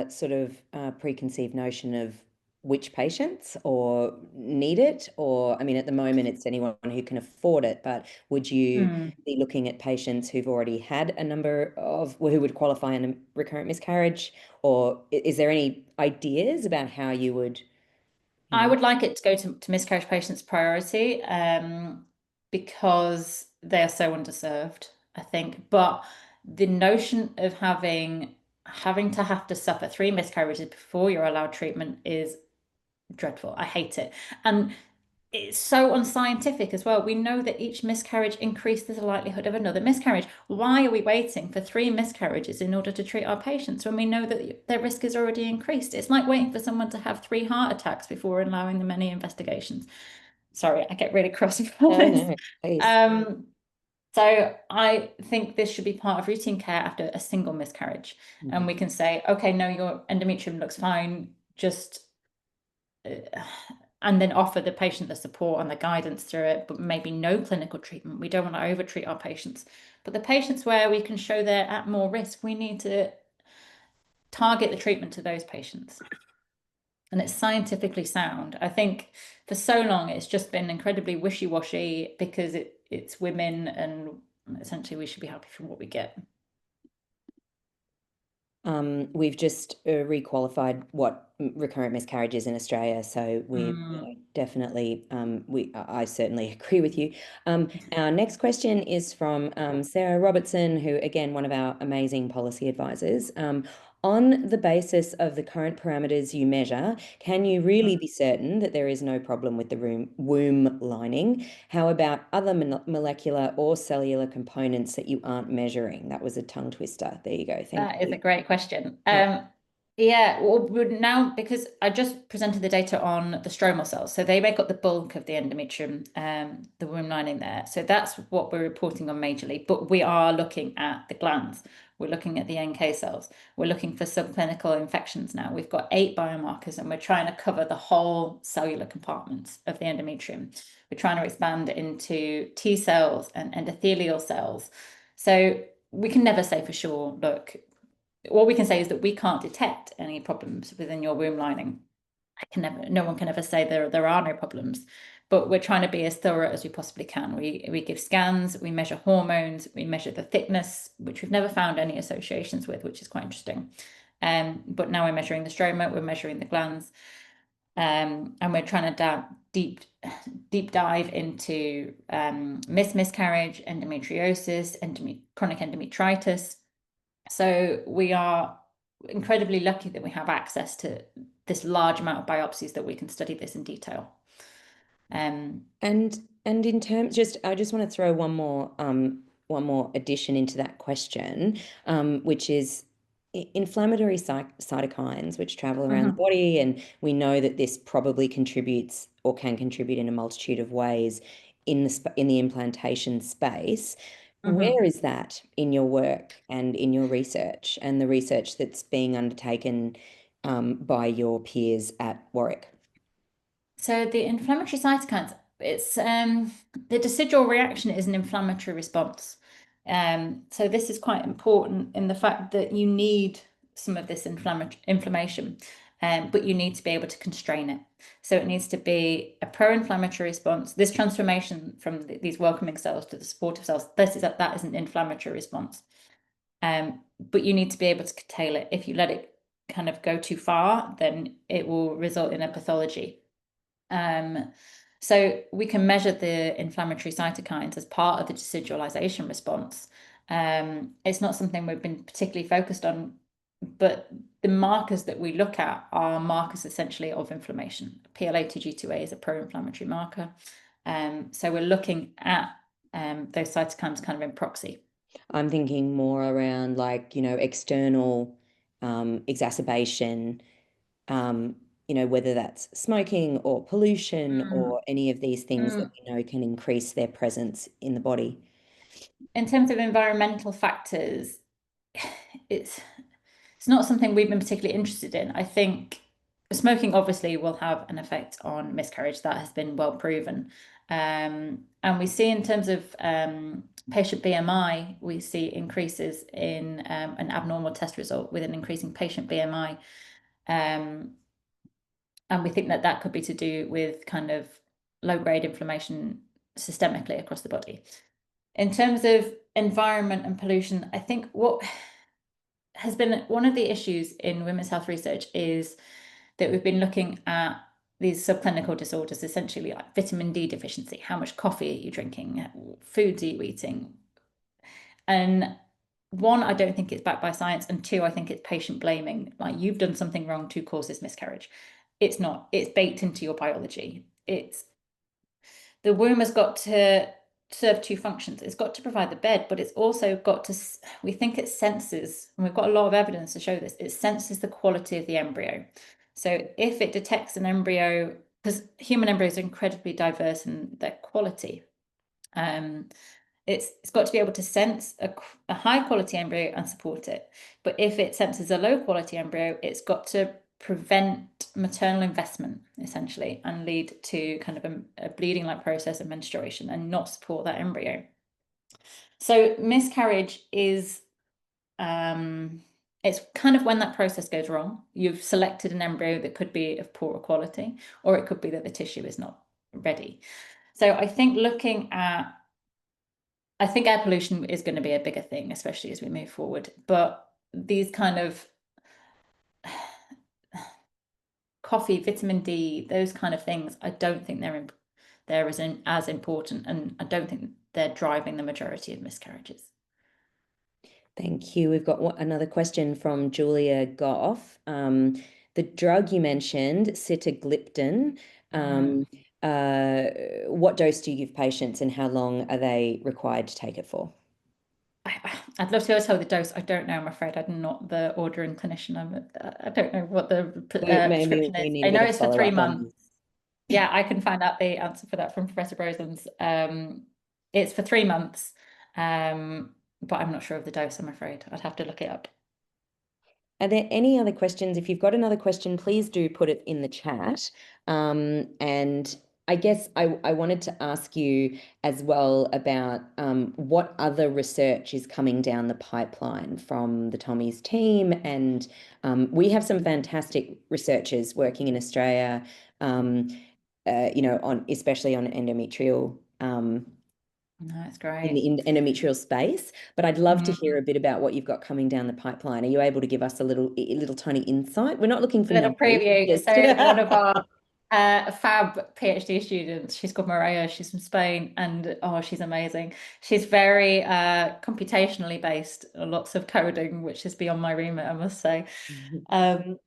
sort of preconceived notion of which patients or need it? Or, I mean, at the moment, it's anyone who can afford it, but would you be looking at patients who've already had a number of, well, who would qualify in a recurrent miscarriage? Or is there any ideas about how you would, I would like it to go to miscarriage patients priority because they are so underserved, I think. But the notion of having to suffer 3 miscarriages before you're allowed treatment is dreadful. I hate it. And it's so unscientific as well. We know that each miscarriage increases the likelihood of another miscarriage. Why are we waiting for 3 miscarriages in order to treat our patients when we know that their risk is already increased? It's like waiting for someone to have 3 heart attacks before allowing them any investigations. Sorry, I get really cross about this. no, please. So I think this should be part of routine care after a single miscarriage. And we can say, okay, no, your endometrium looks fine, just and then offer the patient the support and the guidance through it, but maybe no clinical treatment. We don't want to overtreat our patients. But the patients where we can show they're at more risk, we need to target the treatment to those patients. And it's scientifically sound. I think for so long it's just been incredibly wishy-washy because it's women, and essentially we should be happy from what we get. We've just requalified what recurrent miscarriage is in Australia, so we definitely, I certainly agree with you. Our next question is from Sarah Robertson, who, again, one of our amazing policy advisors. On the basis of the current parameters you measure, can you really be certain that there is no problem with the womb lining? How about other molecular or cellular components that you aren't measuring? That was a tongue twister. There you go. Thank you. That is a great question. Yeah. Yeah, well, now, because I just presented the data on the stromal cells, so they make up the bulk of the endometrium, the womb lining there. So that's what we're reporting on majorly, but we are looking at the glands. We're looking at the NK cells. We're looking for subclinical infections now. We've got 8 biomarkers and we're trying to cover the whole cellular compartments of the endometrium. We're trying to expand into T cells and endothelial cells. So we can never say for sure, look, what we can say is that we can't detect any problems within your womb lining. No one can ever say there are no problems, but we're trying to be as thorough as we possibly can. We give scans, we measure hormones, we measure the thickness, which we've never found any associations with, which is quite interesting. But now we're measuring the stroma, we're measuring the glands, and we're trying to deep dive into miscarriage, endometriosis, chronic endometritis. So we are incredibly lucky that we have access to this large amount of biopsies that we can study this in detail. And in terms, I just want to throw one more addition into that question, which is inflammatory cytokines, which travel around the body, and we know that this probably contributes or can contribute in a multitude of ways in the implantation space. Where is that in your work and in your research and the research that's being undertaken by your peers at Warwick? So the inflammatory cytokines, it's the decidual reaction is an inflammatory response. So this is quite important in the fact that you need some of this inflammation, but you need to be able to constrain it. So it needs to be a pro-inflammatory response. This transformation from these welcoming cells to the supportive cells, that is an inflammatory response. But you need to be able to curtail it. If you let it kind of go too far, then it will result in a pathology. So we can measure the inflammatory cytokines as part of the decidualization response. It's not something we've been particularly focused on, but the markers that we look at are markers essentially of inflammation. PLA2G2A is a pro-inflammatory marker. So we're looking at those cytokines kind of in proxy. I'm thinking more around like, external exacerbation, whether that's smoking or pollution Mm, or any of these things that mm. we know can increase their presence in the body. In terms of environmental factors, it's it's not something we've been particularly interested in. I think smoking obviously will have an effect on miscarriage. That has been well proven. And we see in terms of patient BMI, we see increases in an abnormal test result with an increasing patient BMI. Um, and we think that that could be to do with kind of low-grade inflammation systemically across the body. In terms of environment and pollution, I think what has been one of the issues in women's health research is that we've been looking at these subclinical disorders, essentially like vitamin D deficiency. How much coffee are you drinking? Foods are you eating? And one, I don't think it's backed by science. And two, I think it's patient blaming. Like you've done something wrong to cause this miscarriage. It's not, it's baked into your biology. It's the womb has got to serve two functions. It's got to provide the bed, but it's also got to, we think it senses, and we've got a lot of evidence to show this, it senses the quality of the embryo. So if it detects an embryo, because human embryos are incredibly diverse in their quality, um, it's got to be able to sense a high quality embryo and support it. But if it senses a low quality embryo, it's got to prevent maternal investment essentially and lead to kind of a bleeding like process of menstruation and not support that embryo. So miscarriage is it's kind of when that process goes wrong. You've selected an embryo that could be of poorer quality, or it could be that the tissue is not ready. So I think I think air pollution is going to be a bigger thing, especially as we move forward. But these kind of coffee, vitamin D, those kind of things, I don't think they're as important, and I don't think they're driving the majority of miscarriages. Thank you. We've got another question from Julia Goff. The drug you mentioned, sitagliptin, Mm. um, uh, what dose do you give patients and how long are they required to take it for? I'd love to be able to tell the dose. I don't know, I'm afraid. I'm not the ordering clinician. I don't know what the Maybe prescription we is. need I a know bit of it's for three follow-up on months. this. Yeah, I can find out the answer for that from Professor Brosens. It's for 3 months, but I'm not sure of the dose, I'm afraid. I'd have to look it up. Are there any other questions? If you've got another question, please do put it in the chat. And I guess I wanted to ask you as well about what other research is coming down the pipeline from the Tommy's team. And we have some fantastic researchers working in Australia, on especially on endometrial No, it's in great. the endometrial space, but I'd love to hear Mm. a bit about what you've got coming down the pipeline. Are you able to give us a little tiny insight? We're not looking for Little numbers, preview. just So one of our fab PhD students, she's called Maria, she's from Spain, and oh, she's amazing. She's very computationally based, lots of coding, which is beyond my remit, I must say. Um,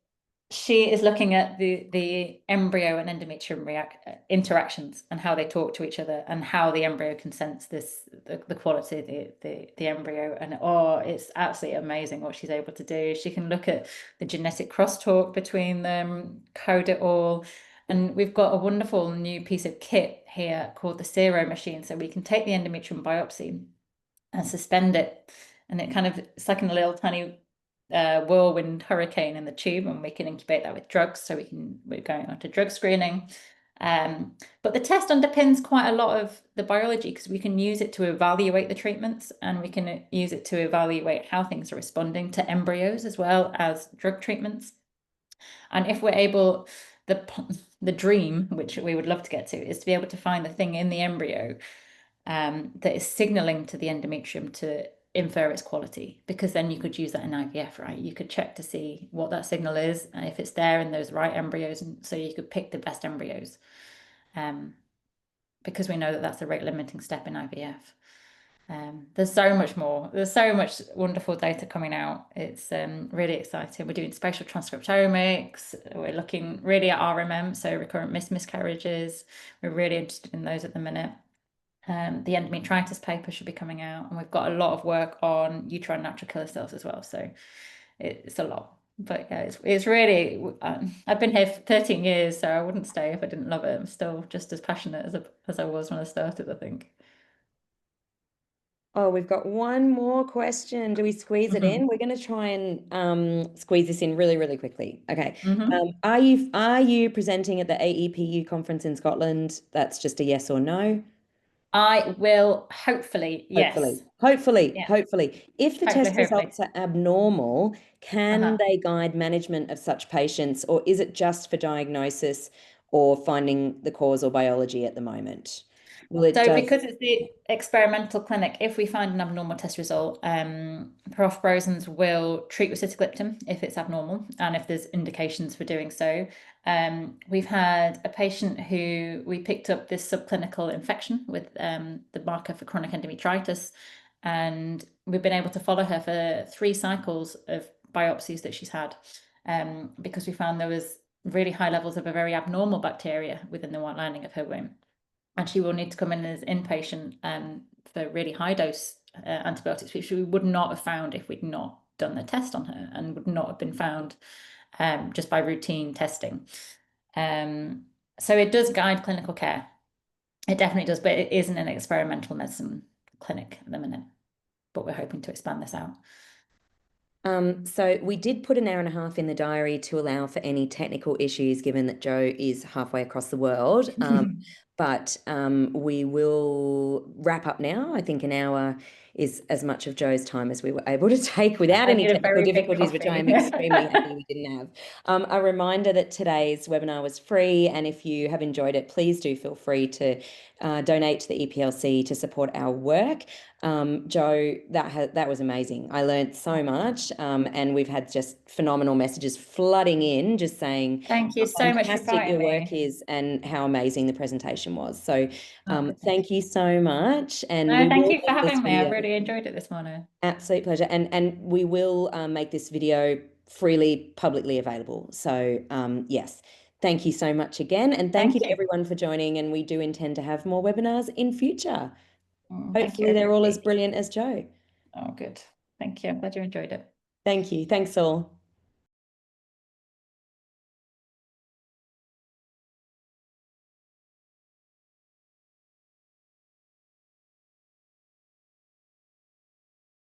she is looking at the embryo and endometrium interactions and how they talk to each other and how the embryo can sense the quality of the embryo. And oh, it's absolutely amazing what she's able to do. She can look at the genetic crosstalk between them, code it all. And we've got a wonderful new piece of kit here called the Zero machine. So we can take the endometrium biopsy and suspend it. And it's like in a little tiny whirlwind hurricane in the tube, and we can incubate that with drugs. So we're going on to drug screening. But the test underpins quite a lot of the biology because we can use it to evaluate the treatments, and we can use it to evaluate how things are responding to embryos as well as drug treatments. And if we're able, the dream, which we would love to get to, is to be able to find the thing in the embryo that is signaling to the endometrium to infer its quality, because then you could use that in IVF, right? You could check to see what that signal is and if it's there in those right embryos, and so you could pick the best embryos, because we know that that's the rate limiting step in IVF. There's so much more. There's so much wonderful data coming out. It's really exciting. We're doing spatial transcriptomics. We're looking really at RMM, so recurrent miscarriages. We're really interested in those at the minute. The endometritis paper should be coming out, and we've got a lot of work on uterine natural killer cells as well. So it's a lot. But yeah, it's really, I've been here for 13 years, so I wouldn't stay if I didn't love it. I'm still just as passionate as I was when I started, I think. Oh, we've got one more question. Do we squeeze it in? Hmm. We're going to try and squeeze this in really, really quickly. Okay. Hmm. Are you presenting at the AEPU conference in Scotland? That's just a yes or no. I will hopefully, Hopefully, yes. hopefully, Yeah, hopefully. If the hopefully, test hopefully. results are abnormal, can Uh-huh. they guide management of such patients, or is it just for diagnosis or finding the causal biology at the moment? Will it So just because it's the experimental clinic, if we find an abnormal test result, Prof. Brosens will treat with sitagliptin if it's abnormal and if there's indications for doing so. We've had a patient who we picked up this subclinical infection with the marker for chronic endometritis, and we've been able to follow her for 3 cycles of biopsies that she's had, because we found there was really high levels of a very abnormal bacteria within the white lining of her womb, and she will need to come in as inpatient for really high dose antibiotics, which we would not have found if we'd not done the test on her, and would not have been found just by routine testing. Um, so it does guide clinical care. It definitely does, but it isn't an experimental medicine clinic at the minute. But we're hoping to expand this out. So we did put an hour and a half in the diary to allow for any technical issues, given that Joe is halfway across the world. But we will wrap up now. I think an hour is as much of Joe's time as we were able to take without I any need a technical very big difficulties, which I coffee. am extremely happy we didn't have. A reminder that today's webinar was free, and if you have enjoyed it, please do feel free to donate to the EPLC to support our work. Joe, that was amazing. I learned so much, and we've had just phenomenal messages flooding in, just saying Thank you how so much for fantastic inviting your work me. is and how amazing the presentation was. So, Oh, thank thank you. you so much, and No, we thank will you for make this having me. I video. really enjoyed it this morning. Absolute pleasure, and we will make this video freely publicly available. So, yes. Thank you so much again, and thank you Thank to you. everyone for joining. And we do intend to have more webinars in future. Thank you, Hopefully, they're all as everybody. brilliant as Joe. Oh, good. Thank you. I'm glad you enjoyed it. Thank you. Thanks all.